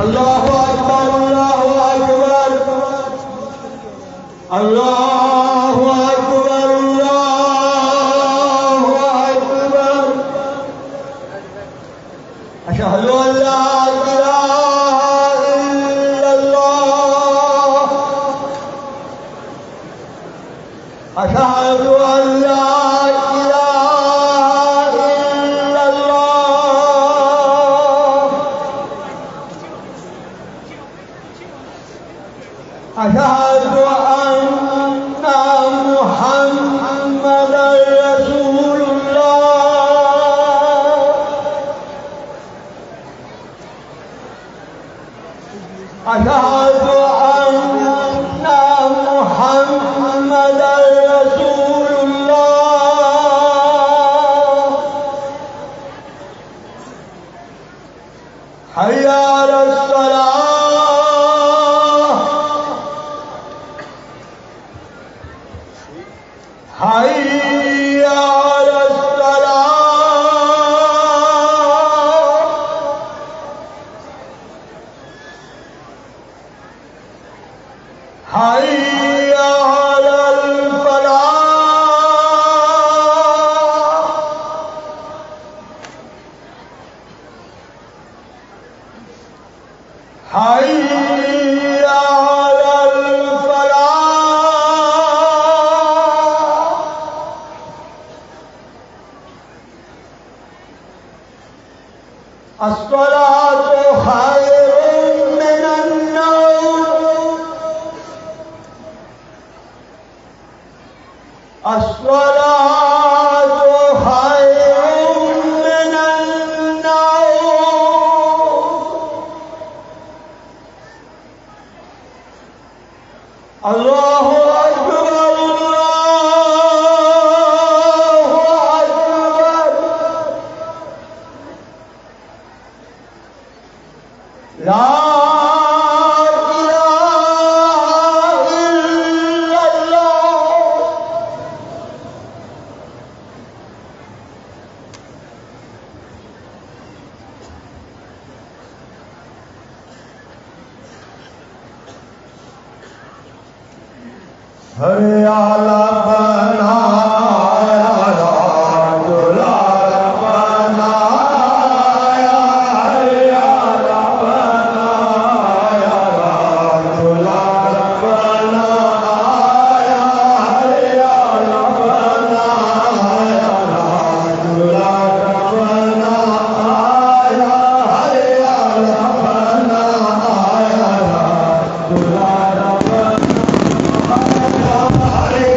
अल्लाहु अकबर अल्लाहु अकबर अल्लाहु अकबर अशहदु अल्ला इलाहा इल्लल्लाह अशहदु अल्ला अशहदु अन्ना मुहम्मदर रसूलुल्लाह अशहदु अन्ना मुहम्मदर रसूलुल्लाह हय्या अलस्सलाह हय्या अलस्सलाह हय्या अलल फलाह हय्या अस्सलातु खैरुम मिनन नौम अस्सलातु खैरुम मिनन नौम अल्लाहु अकबर ला इलाहा इल्लल्लाह हरे आला हरे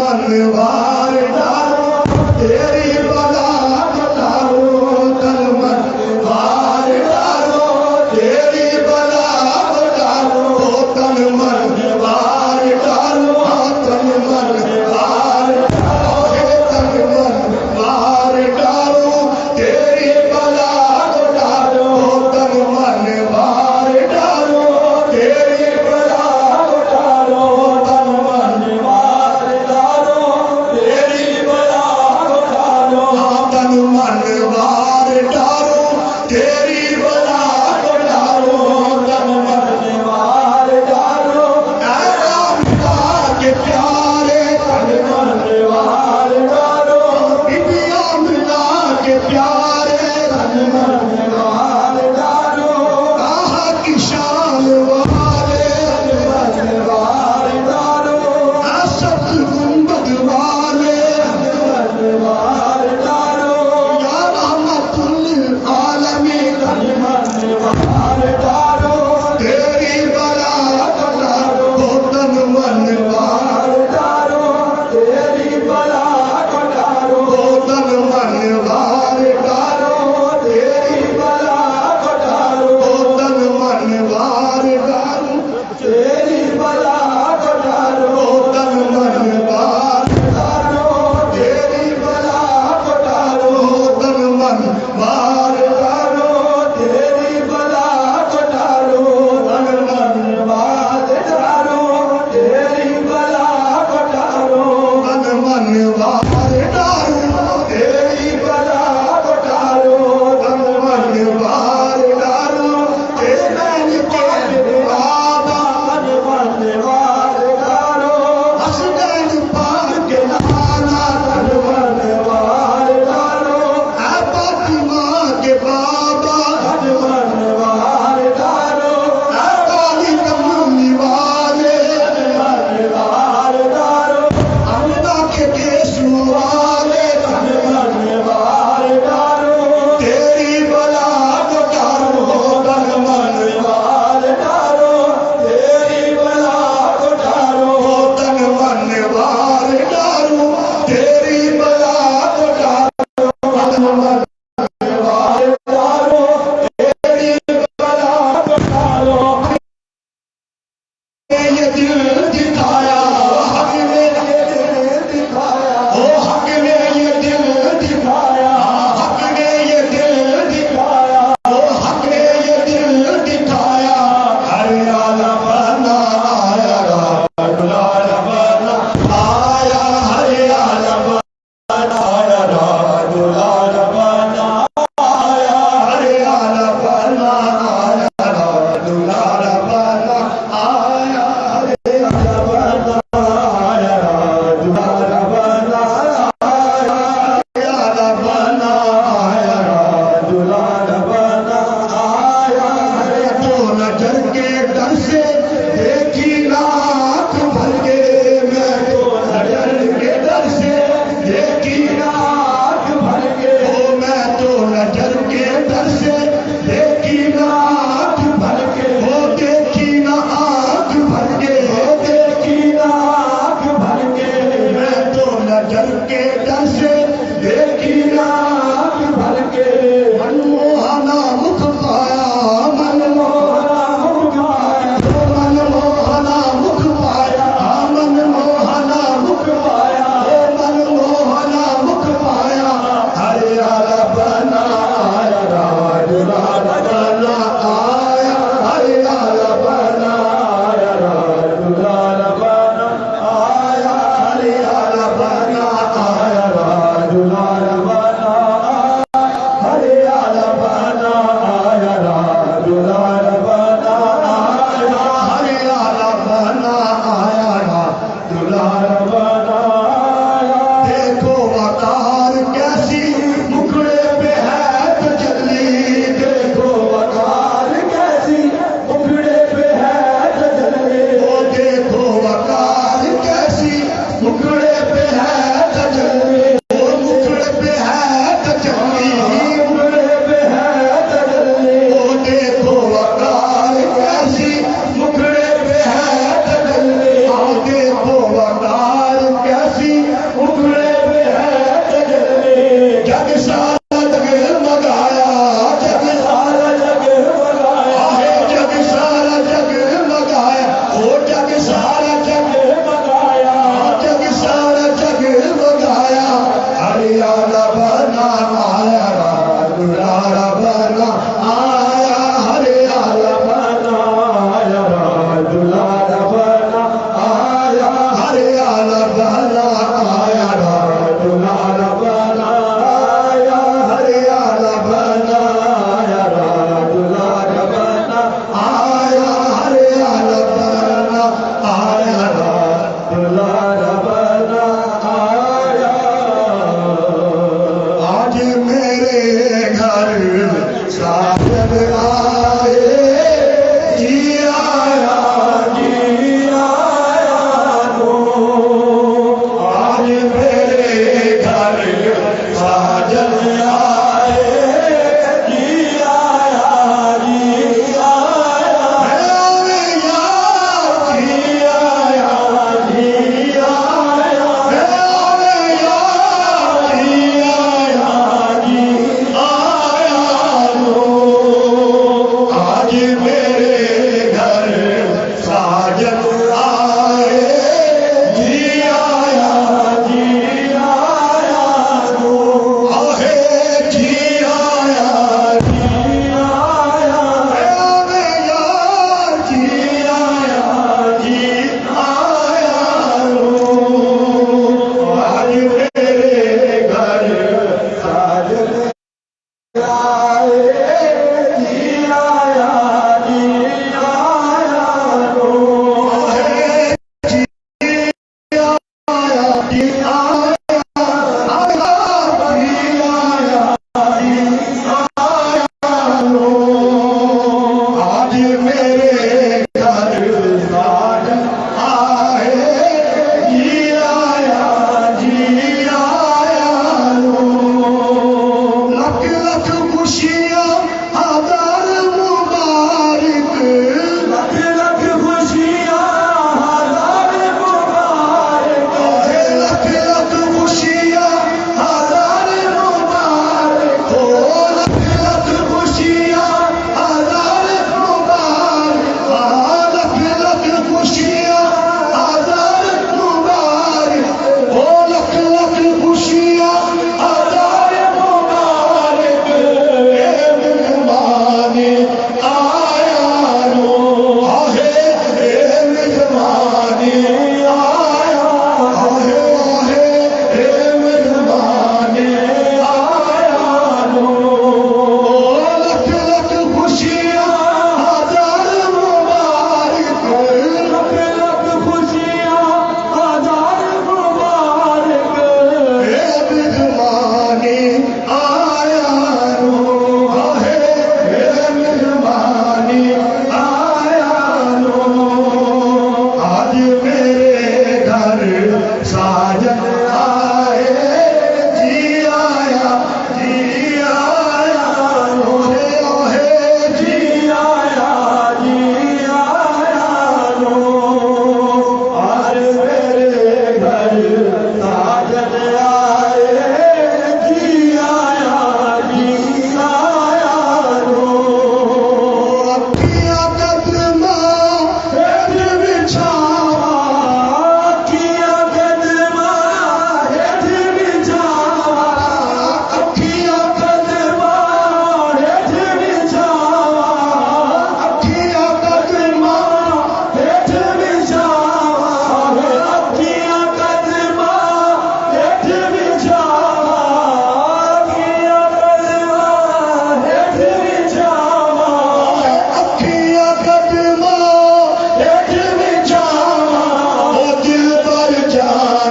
मन वार डालो तेरी बला डालो तन मन वार डालो तेरी बला डालो तन मन वार डालो तन मन वार तन मन वार डालो तेरी बला डालो तन मन वार डालो तेरी बला डालो तन मन वार डालो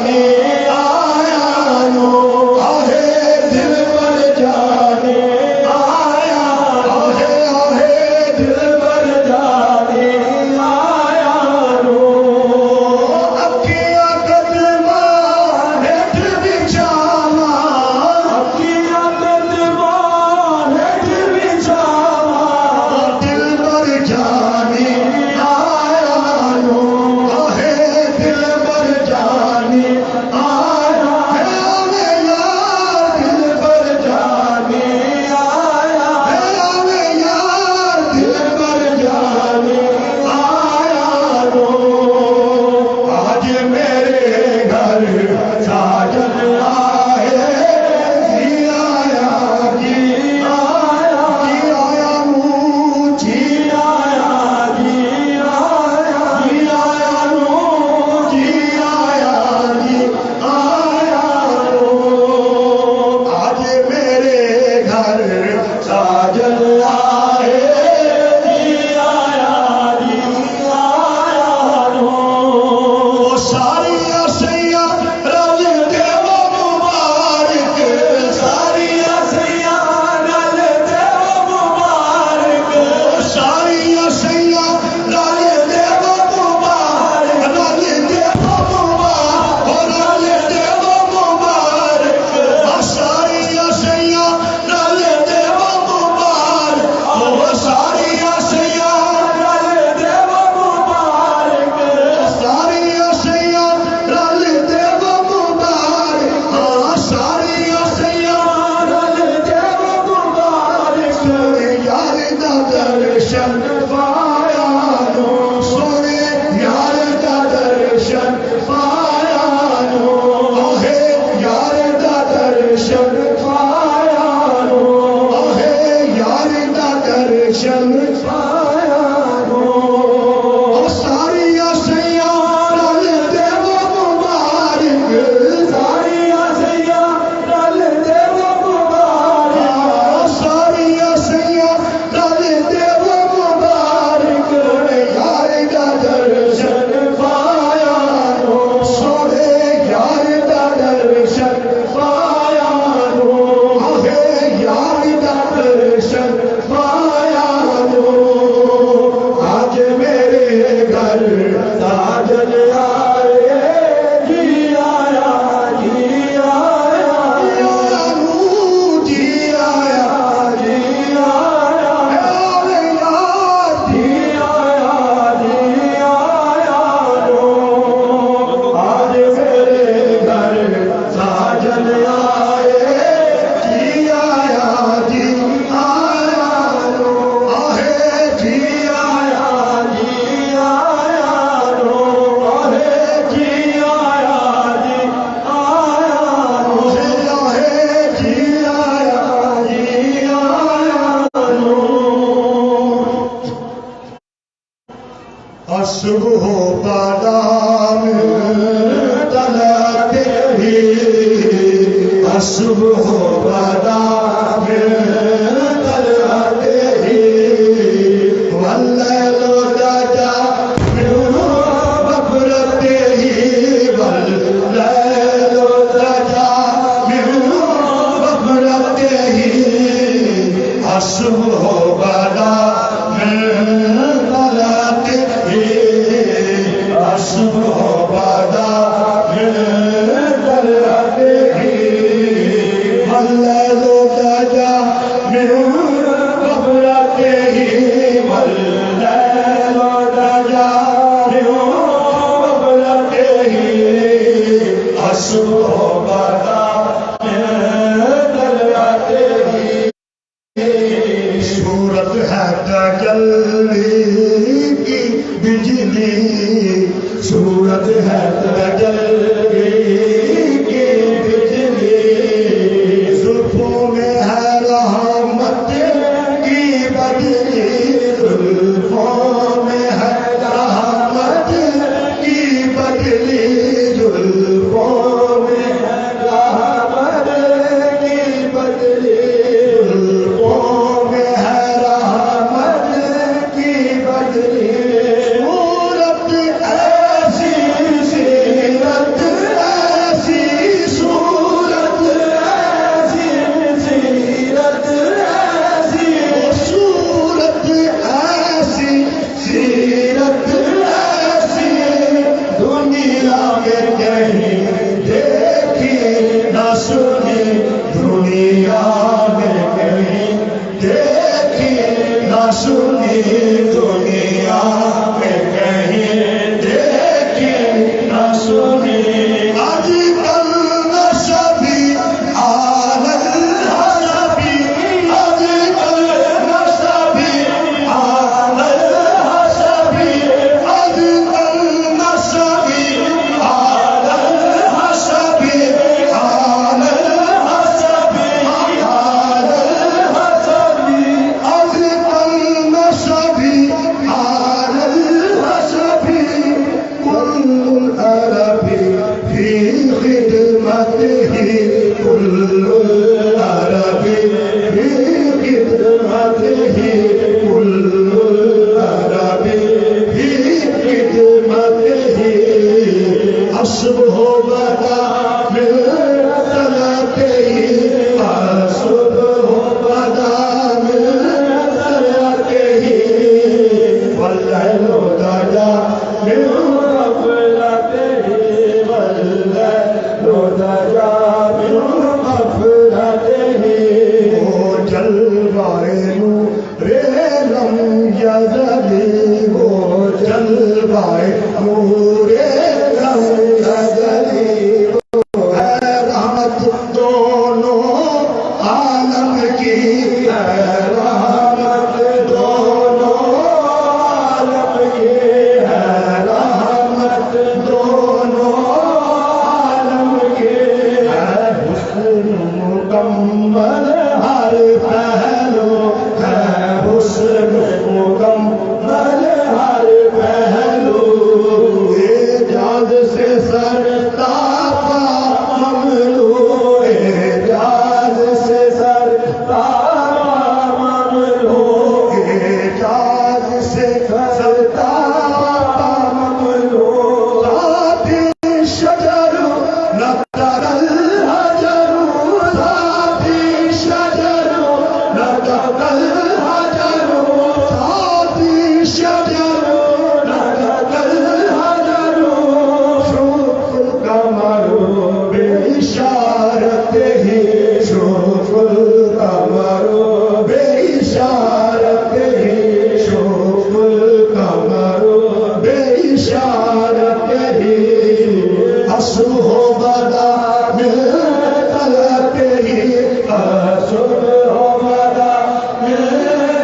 जाने आया नो आहे दिल पर जाने आया आहे दिल पर जाने आया नो अखियां कदमा हेठ बिछावा अखियां कदमा हेठ बिछावा दिल पर जाने आया नो आहे दिल पर जाने आया है आवे यार दिल पर जाने आया है आवे यार दिल पर जाने आया नो आज मेरे घर साजन आए जी आया जी आया नू जी आया जी आया नू जी आया नो आज मेरे घर साजन आए जी आया नो सारिया सैया रल देव मुबारक सारिया सैया रल देव मुबारक सारिया सैया रल देव मुबारक रल देव मुबारक रल देव मुबारक सारिया सैया रल देव मुबारक सारिया सैया रल देव मुबारक सारिया सैया रल देव मुबारक सारिया सैया रल देव मुबारक सोने यार दा दर्शन पाया नो सोने यार दा दर्शन पाया नो आहे यार दा दर्शन पाया नो आहे यार दा दर्शन पाया नो सारिया सैया रल देव मुबारक सारिया सैया रल देव मुबारक सारिया सैया रल देव मुबारक यार दा दर्शन पाया नो सोने यार दा दर्शन पाया नो आहे यार दा दर्शन पाया नो आज मेरे घर साजन आए जी आया नू जी आया अरे यार जी आया नो आज मेरे घर साजन आए जी आया नो आहे जी आया नो आहे जी आया नो आहे जी आया नो असुब हो बादाम तलते ही असुब हो बादाम तलते ही वल्ले लो दादा बफरते ही वल्ले लो दादा बफरते ही असुब हो बादाम तलते ही असुब हो बादाम तलते ही वल्ले लो दादा बफरते ही वल्ले लो दादा बफरते ही असुब हो बादाम तलते ही सूरत है तजल्ली की बिजली सूरत है तजल्ली की बिजली जुल्फों में है रहमत की बदली जुल्फों में है रहमत की बदली जुल्फों में है रहमत सुनी दुनिया में कहीं देखी न सुनी आजकल नशबी आनंद हसबी आजकल नशबी आनंद हसबी आजकल नशबी आनंद हसबी आनंद हसबी आनंद हसबी आजकल नशबी आनंद हसबी कुल्लुल अरबी फी खिदमतिही कुल्लुल अरबी फी खिदमतिही कुल्लुल अरबी फी खिदमतिही असबह बदा मिन सलातिही असबह बदा मिन सलातिही वल्लैलु दजा मिन गफलतिही वल्लैलु दजा मिन गफलतिही ओ जलवाए नूरे लम यज़ली ओ जलवाए नूरे लम यज़ली है रहमत दोनों आलम की है रहमत दोनों आलम की है रहमत दोनों आलम की है हुस्न मुकम्मल हर पहलू है हुस्न मुकम्मल हर पहलू एजाज से सरताफा ममलू एजाज से सरताफा ममलू एजाज से सरताफा ममलू साथी शजरू नतरल हजरू साथी शजरू नतरल हजरू साथी शजरू नतरल हजरू शुफुल कमरू बेइशारत ही शुफुल कमरू बेइशारत ही शुफुल कमरू बेइशारत ही असुह बदा मिन तलतिही असुह बदा मिन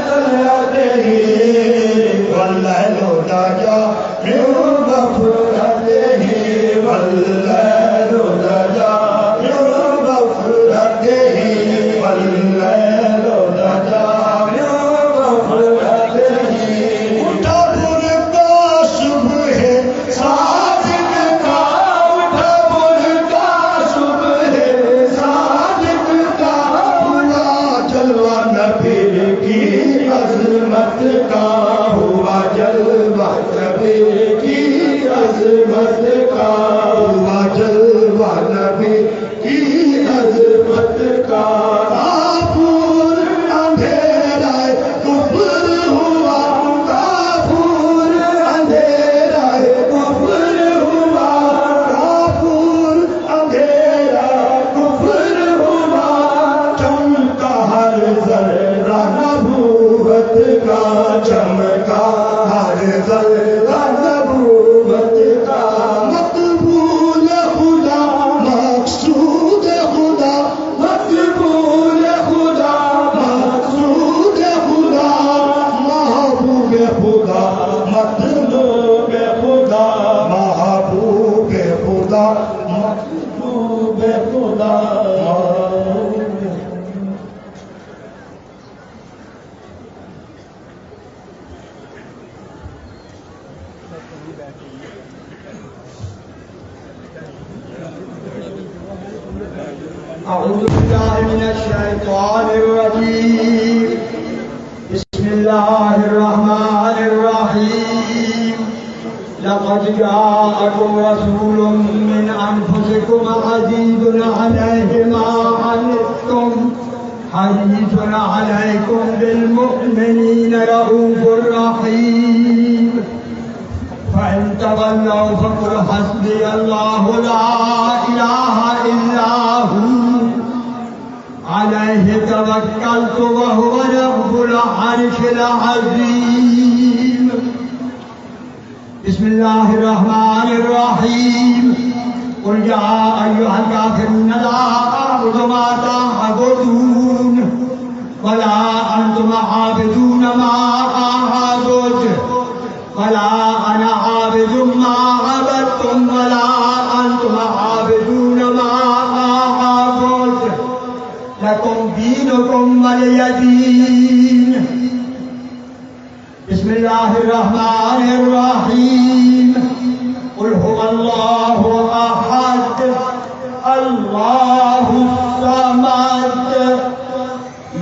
तलतिही वल्लैलु दजा मिन गफलतिही वल्लैलु दजा मिन गफलतिही वल्लैलु दजा मिन गफलतिही उठा पुर का सुबह सादिक का उठा पुर का सुबह सादिक का हुआ जलवा नबी की अजमत का हुआ जलवा नबी की अजमत का हुआ जलवा नबी की अजमत का काफूर अंधेरा कुफर हुआ काफूर अंधेरा कुफर हुआ काफूर अंधेरा कुफर हुआ चमका हर जर्रा नबूवत का चमका हर जर्रा नबूवत का मकबूल खुदा मकसूद खुदा मकबूल खुदा मकसूद खुदा महबूब खुदा मतलूब खुदा महबूब खुदा मतलूब खुदा أعوذ بالله من الشيطان الرجيم بسم الله الرحمن الرحيم لقد جاءكم رسول من أنفسكم عزيز عليه ما عنتم حريص عليكم بالمؤمنين رؤوف رحيم فإن تولوا فقل حسبي الله لا إله إلا هو عليه अलैहि तवक्कलतु व हुवा रब्बुल अर्शिल अज़ीम। बिस्मिल्लाहिर रहमानिर रहीम। क़ुल या अय्युहल काफ़िरून ला अअबुदु मा तअबुदून वला अंतुम आबिदून मा अअबुदु वला अना आबिदुम मा अबदतुम वला अंतुम आबिदून मा अअबुदु लकुम दीनुकुम वलिय दीन। बिस्मिल्लाहिर रहमानिर रहीम। क़ुल हुवल्लाहु अहद अल्लाहुस समद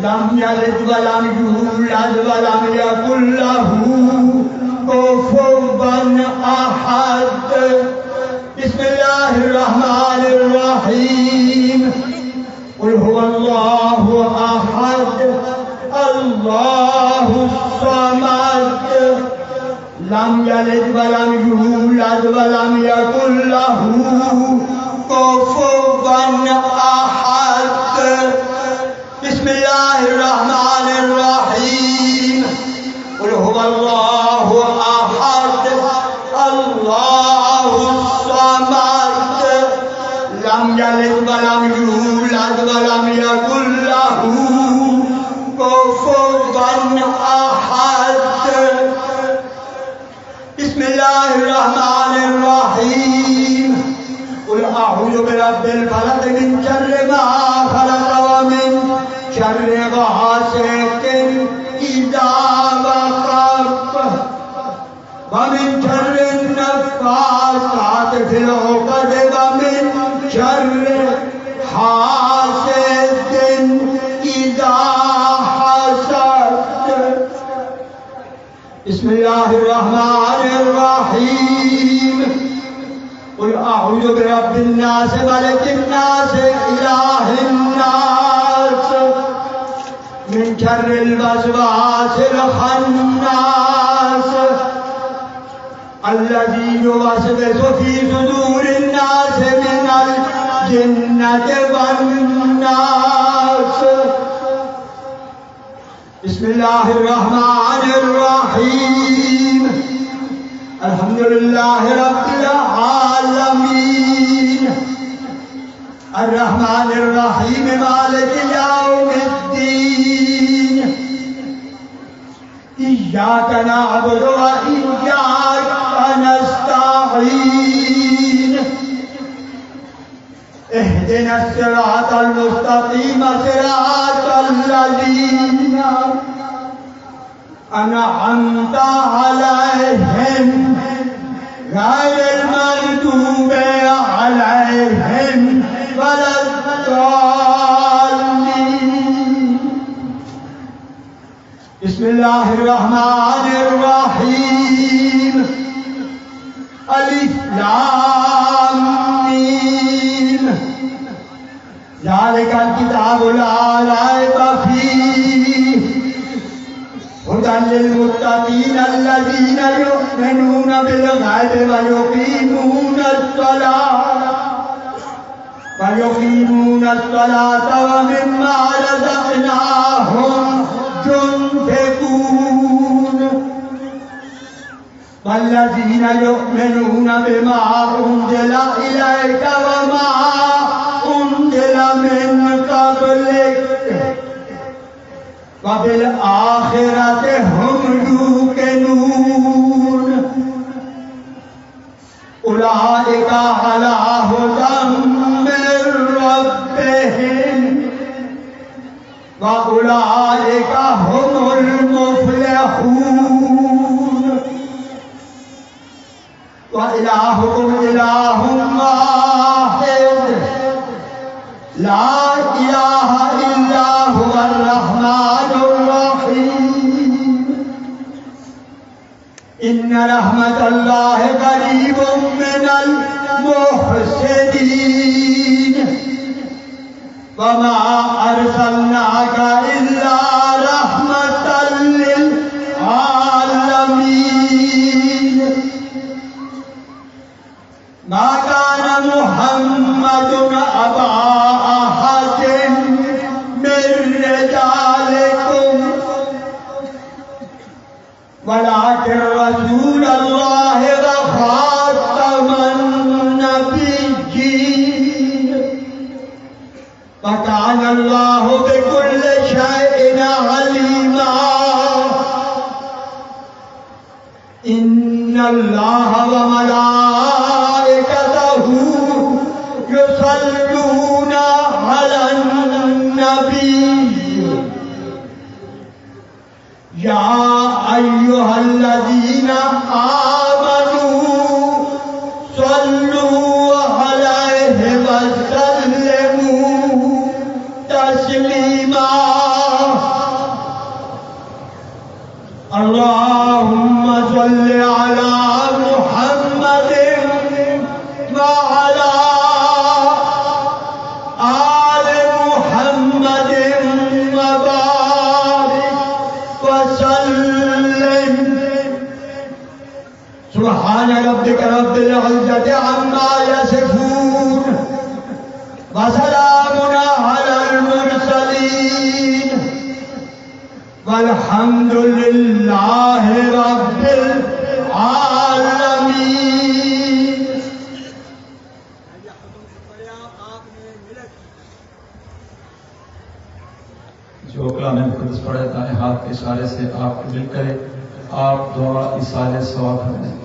लम यलिद व लम यूलद व लम यकुल लहू कुफुवन अहद। बिस्मिल्लाहिर रहमानिर रहीम। क़ुल हुवल्लाहु अहद अल्लाहुस समद लम यलिद व लम यूलद व लम यकुल लहू कुफुवन अहद। बिस्मिल्लाहिर रहमानिर रहीम। क़ुल हुवल्लाहु अहद अल्लाहुस समद लम यलिद व लम यूलद व लम यकुल लहू कुफुवन अहद। बिस्मिल्लाहिर रहमानिर रहीम। क़ुल अऊज़ु बिरब्बिल फलक़ मिन शर्रि मा खलक़ व मिन शर्रि गासिकिन इज़ा वक़ब व मिन शर्रि नफ़्फ़ासाति फ़िल उक़द व मिन शर्रि हासिदिन इज़ा हसद। बिस्मिल्लाहिर रहमानिर रहीम। क़ुल अऊज़ु बिरब्बिन नास मलिकिन नास इलाहिन नास मिन शर्रिल वसवासिल खन्नास अल्लज़ी युवस्विसु फ़ी सुदूरिन नास मिनल जिन्नति वन नास। बिस्मिल्लाहिर रहमानिर रहीम। अल्हम्दुलिल्लाहि रब्बिल आलमीन अर्रहमानिर रहीम मालिकि यौमिद्दीन। इय्याका नअबुदु व इय्याका नस्तईन। इहदिनस सिरातल मुस्तक़ीम सिरातल लज़ीना अनअमता अलैहिम गैरिल मग़दूबि अलैहिम वलद्दाल्लीन। बिस्मिल्लाहिर रहमानिर रहीम। अलिफ लाम मीम ज़ालिकल किताबु ला रैब फ़ीह हुदल लिल मुत्तक़ीन अल्लज़ीना युमिनूना बिल गैबि व युक़ीमूना अस्सलाता व मिम्मा रज़क़नाहुम युनफ़िक़ून वल्लज़ीना युमिनूना बिमा उन्ज़िला इलैका व मा उन्ज़िला मिन क़ब्लिक व बिल आखिरति हुम यूक़िनून उलाइका अला हुदम मिर रब्बिहिम व उलाइका हुमुल मुफ़्लिहून। व इलाहुकुम इलाहुम वाहिद ला इलाहा इल्ला हुवर रहमानुर रहीम। इन्न रहमतल्लाहि क़रीबुम मिनल मुहसिनीन व मा अरसलनाका इल्ला रहमतल लिल आलमीन। मा कान मुहम्मदुन अबा अहदिन मिर वकान अल्लाहु बिकुल्लि शैइन अलीमा इन्नल्लाह व मलाइकतहु युसल्लूना अलन नबी या अय्युहल्लज़ीना आमनू सल्लू अलैहि वसल्लिमू तस्लीमा अल्लाहुम्मा सल्लि अला मुहम्मदिन व अला आलि मुहम्मदिन व बारिक व सल्लिम सुब्हान रब्बिका रब्बिल इज्जति अम्मा यसिफून व सलामुन अलल मुरसलीन वल्हम्दुलिल्लाहि रब्बिल आलमीन। जो कलाम खुद पढ़े दाएं हाथ के इशारे से आप कबूल करें। आप दुआ इसाले सवाब करें।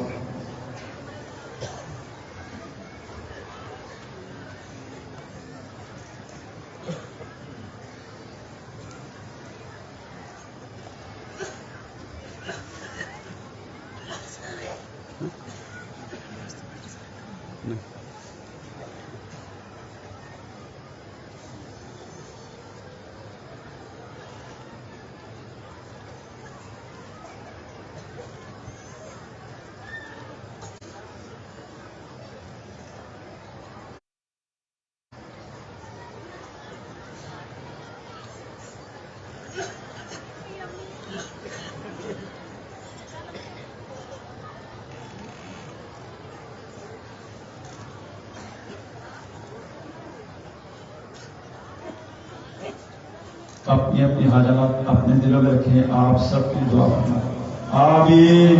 अपनी अपनी हाजत अपने दिलों में रखें। आप सबकी दुआ करना। आमीन।